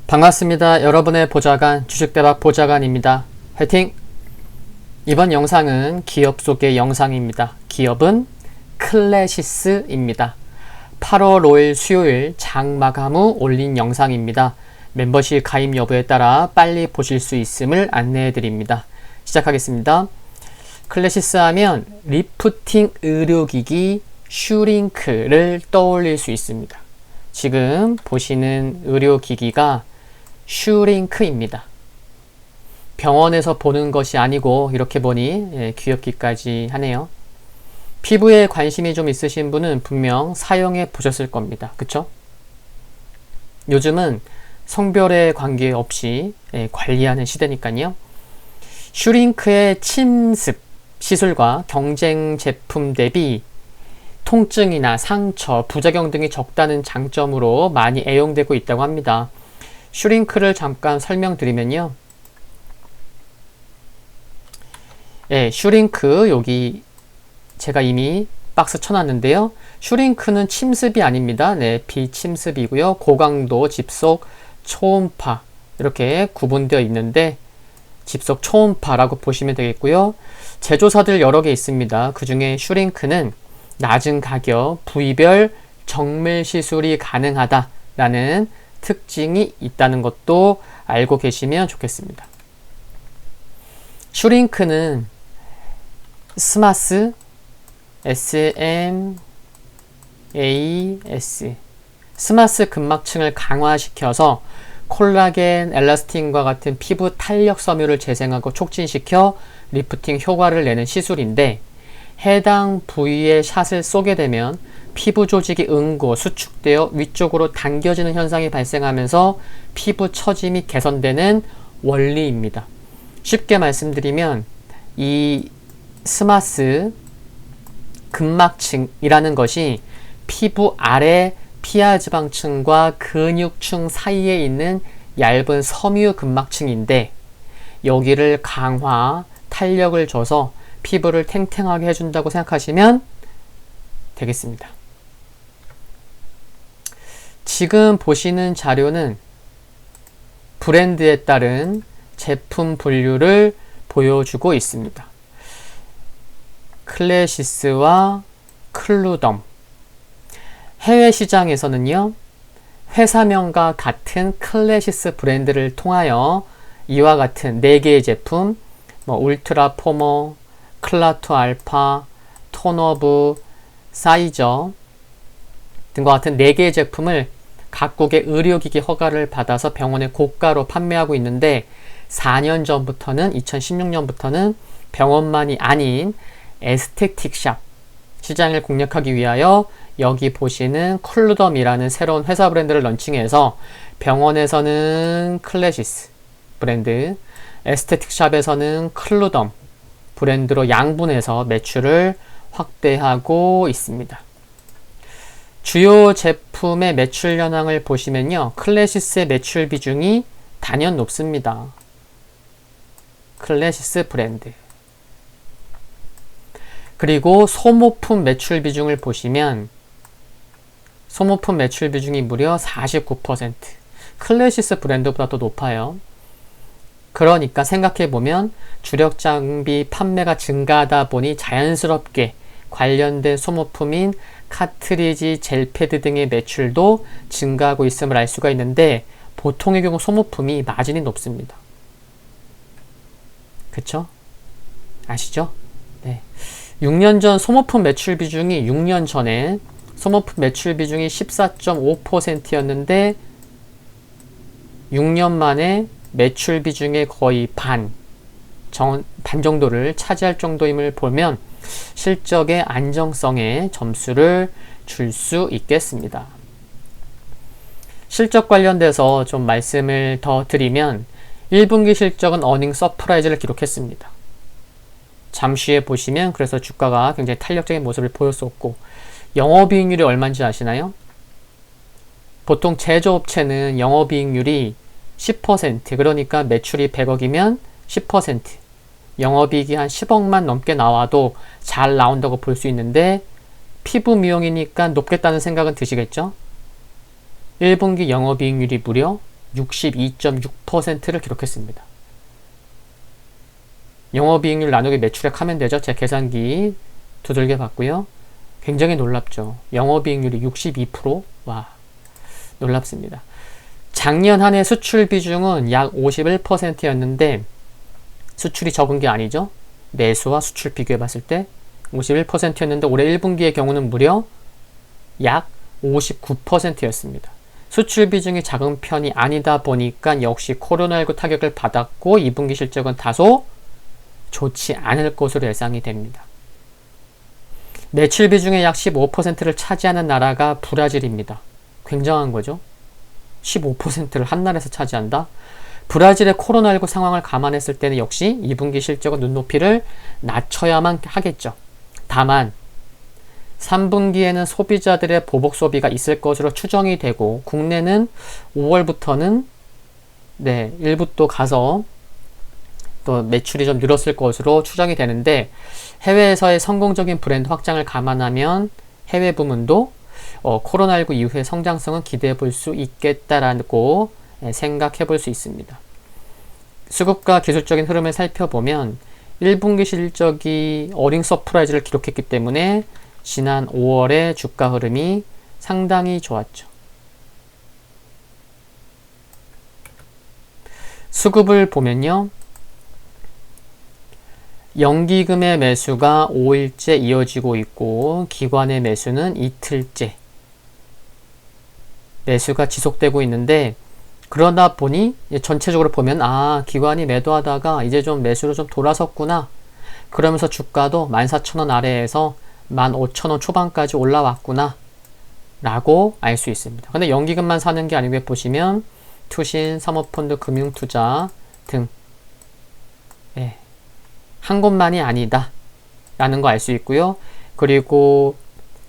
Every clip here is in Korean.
반갑습니다. 여러분의 보좌관 주식대박 보좌관입니다. 화이팅! 이번 영상은 기업 속의 영상입니다. 기업은 클래시스입니다. 8월 5일 수요일 장 마감 후 올린 영상입니다. 멤버십 가입 여부에 따라 빨리 보실 수 있음을 안내해 드립니다. 시작하겠습니다. 클래시스 하면 리프팅 의료기기 슈링크를 떠올릴 수 있습니다. 지금 보시는 의료기기가 슈링크입니다. 병원에서 보는 것이 아니고 이렇게 보니 귀엽기까지 하네요. 피부에 관심이 좀 있으신 분은 분명 사용해 보셨을 겁니다. 그쵸? 요즘은 성별에 관계없이 관리하는 시대니까요. 슈링크의 침습 시술과 경쟁 제품 대비 통증이나 상처, 부작용 등이 적다는 장점으로 많이 애용되고 있다고 합니다. 슈링크를 잠깐 설명드리면요. 슈링크 여기 제가 이미 박스 쳐놨는데요. 슈링크는 침습이 아닙니다. 비침습이고요. 고강도 집속 초음파 이렇게 구분되어 있는데 집속 초음파라고 보시면 되겠고요. 제조사들 여러 개 있습니다. 그 중에 슈링크는 낮은 가격, 부위별 정밀 시술이 가능하다라는 특징이 있다는 것도 알고 계시면 좋겠습니다. 슈링크는 스마스, SMAS, 스마스 근막층을 강화시켜서 콜라겐, 엘라스틴과 같은 피부 탄력 섬유를 재생하고 촉진시켜 리프팅 효과를 내는 시술인데 해당 부위에 샷을 쏘게 되면 피부 조직이 응고, 수축되어 위쪽으로 당겨지는 현상이 발생하면서 피부 처짐이 개선되는 원리입니다. 쉽게 말씀드리면 이 스마스 근막층이라는 것이 피부 아래 피하지방층과 근육층 사이에 있는 얇은 섬유 근막층인데 여기를 강화, 탄력을 줘서 피부를 탱탱하게 해준다고 생각하시면 되겠습니다. 지금 보시는 자료는 브랜드에 따른 제품 분류를 보여주고 있습니다. 클래시스와 클루덤. 해외 시장에서는요, 회사명과 같은 클래시스 브랜드를 통하여 이와 같은 4개의 제품, 울트라 포머, 클라토 알파, 톤오브, 사이저 등과 같은 4개의 제품을 각국의 의료기기 허가를 받아서 병원에 고가로 판매하고 있는데 4년 전부터는 2016년부터는 병원만이 아닌 에스테틱샵 시장을 공략하기 위하여 여기 보시는 클루덤이라는 새로운 회사 브랜드를 런칭해서 병원에서는 클래시스 브랜드, 에스테틱샵에서는 클루덤 브랜드로 양분해서 매출을 확대하고 있습니다. 주요 제품의 매출 현황을 보시면요. 클래시스의 매출 비중이 단연 높습니다. 클래시스 브랜드. 그리고 소모품 매출 비중을 보시면 소모품 매출 비중이 무려 49%. 클래시스 브랜드보다 더 높아요. 그러니까 생각해보면 주력 장비 판매가 증가하다 보니 자연스럽게 관련된 소모품인 카트리지, 젤패드 등의 매출도 증가하고 있음을 알 수가 있는데 보통의 경우 소모품이 마진이 높습니다. 그쵸? 아시죠? 네. 6년 전 소모품 매출 비중이 6년 전에 소모품 매출 비중이 14.5%였는데 6년 만에 매출 비중의 거의 반 정도를 차지할 정도임을 보면 실적의 안정성에 점수를 줄 수 있겠습니다. 실적 관련돼서 좀 말씀을 더 드리면 1분기 실적은 어닝 서프라이즈를 기록했습니다. 잠시 후에 보시면 그래서 주가가 굉장히 탄력적인 모습을 보였었고 영업이익률이 얼마인지 아시나요? 보통 제조업체는 영업이익률이 10% 그러니까 매출이 100억이면 10% 영업이익이 한 10억만 넘게 나와도 잘 나온다고 볼 수 있는데 피부 미용이니까 높겠다는 생각은 드시겠죠? 1분기 영업이익률이 무려 62.6%를 기록했습니다. 영업이익률 나누기 매출액 하면 되죠. 제 계산기 두들겨 봤고요. 굉장히 놀랍죠. 영업이익률이 62%? 와, 놀랍습니다. 작년 한 해 수출 비중은 약 51%였는데 수출이 적은 게 아니죠. 매수와 수출 비교해 봤을 때 51%였는데 올해 1분기의 경우는 무려 약 59%였습니다. 수출 비중이 작은 편이 아니다 보니까 역시 코로나19 타격을 받았고 2분기 실적은 다소 좋지 않을 것으로 예상이 됩니다. 매출 비중의 약 15%를 차지하는 나라가 브라질입니다. 굉장한 거죠. 15%를 한 나라에서 차지한다? 브라질의 코로나19 상황을 감안했을 때는 역시 2분기 실적은 눈높이를 낮춰야만 하겠죠. 다만 3분기에는 소비자들의 보복 소비가 있을 것으로 추정이 되고 국내는 5월부터는 일부 또 가서 또 매출이 좀 늘었을 것으로 추정이 되는데 해외에서의 성공적인 브랜드 확장을 감안하면 해외 부문도 코로나19 이후의 성장성은 기대해 볼 수 있겠다라고 생각해 볼 수 있습니다. 수급과 기술적인 흐름을 살펴보면 1분기 실적이 어닝 서프라이즈를 기록했기 때문에 지난 5월의 주가 흐름이 상당히 좋았죠. 수급을 보면요. 연기금의 매수가 5일째 이어지고 있고 기관의 매수는 이틀째 매수가 지속되고 있는데 그러다 보니 전체적으로 보면 기관이 매도하다가 이제 좀 매수로 좀 돌아섰구나. 그러면서 주가도 14,000원 아래에서 15,000원 초반까지 올라왔구나 라고 알 수 있습니다. 근데 연기금만 사는 게 아니고 보시면 투신, 사모펀드, 금융투자 등 한 곳만이 아니다 라는 거 알 수 있고요. 그리고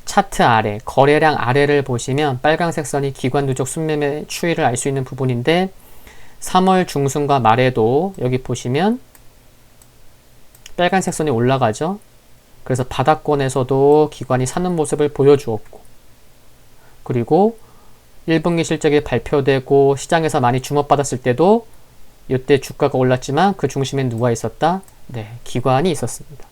차트 아래, 거래량 아래를 보시면 빨간색 선이 기관 누적 순매매 추이를 알 수 있는 부분인데 3월 중순과 말에도 여기 보시면 빨간색 선이 올라가죠. 그래서 바닥권에서도 기관이 사는 모습을 보여주었고 그리고 1분기 실적이 발표되고 시장에서 많이 주목받았을 때도 이때 주가가 올랐지만 그 중심엔 누가 있었다? 기관이 있었습니다.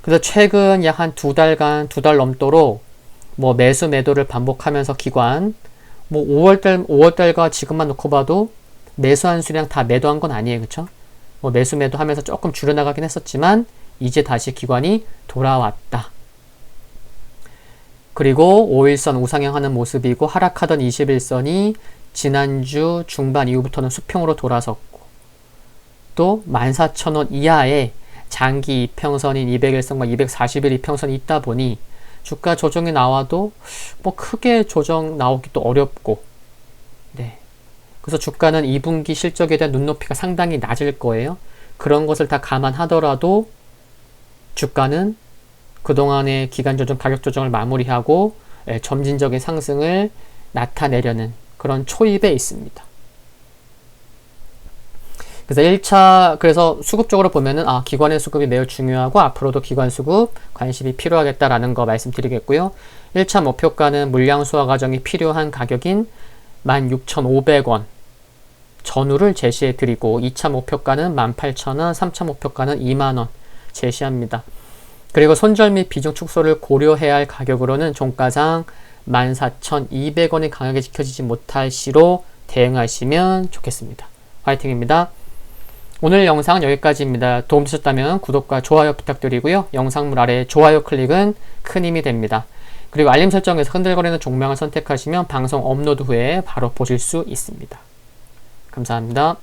그래서 최근 약 한 2달간, 2달 넘도록 매수 매도를 반복하면서 기관 5월달과 지금만 놓고 봐도 매수한 수량 다 매도한 건 아니에요. 그쵸? 매수 매도 하면서 조금 줄여나가긴 했었지만 이제 다시 기관이 돌아왔다. 그리고 5일선 우상향하는 모습이고 하락하던 21선이 지난주 중반 이후부터는 수평으로 돌아섰고 또 14,000원 이하의 장기 이평선인 200일선과 240일 이평선이 있다 보니 주가 조정이 나와도 크게 조정 나오기 또 어렵고 그래서 주가는 2분기 실적에 대한 눈높이가 상당히 낮을 거예요. 그런 것을 다 감안하더라도 주가는 그동안의 기간 조정, 가격 조정을 마무리하고 점진적인 상승을 나타내려는 그런 초입에 있습니다. 그래서 수급적으로 보면은 기관의 수급이 매우 중요하고 앞으로도 기관 수급 관심이 필요하겠다라는 거 말씀드리겠고요. 1차 목표가는 물량 수화 과정이 필요한 가격인 16,500원 전후를 제시해 드리고 2차 목표가는 18,000원, 3차 목표가는 2만원 제시합니다. 그리고 손절 및 비중 축소를 고려해야 할 가격으로는 종가상 14,200원이 강하게 지켜지지 못할 시로 대응하시면 좋겠습니다. 화이팅입니다. 오늘 영상은 여기까지입니다. 도움되셨다면 구독과 좋아요 부탁드리고요. 영상물 아래 좋아요 클릭은 큰 힘이 됩니다. 그리고 알림 설정에서 흔들거리는 종명을 선택하시면 방송 업로드 후에 바로 보실 수 있습니다. 감사합니다.